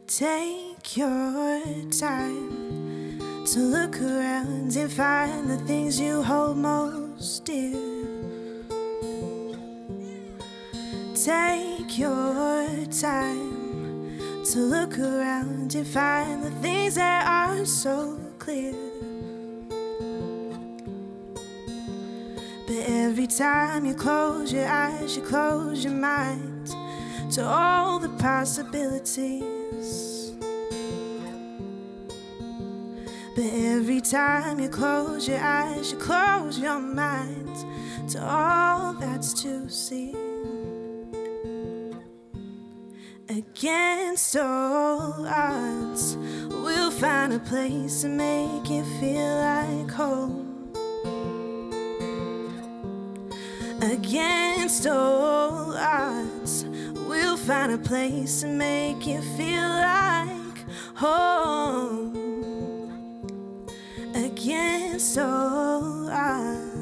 Take your time to look around and find the things you hold most dear. Take your time to look around and find the things that aren't so clear. But every time you close your eyes, you close your mind to all the possibilities. But every time you close your eyes, you close your mind to all that's to see. Against all odds, we'll find a place and make it feel like home. Against all odds, we'll find a place and make it feel like home. Against all odds.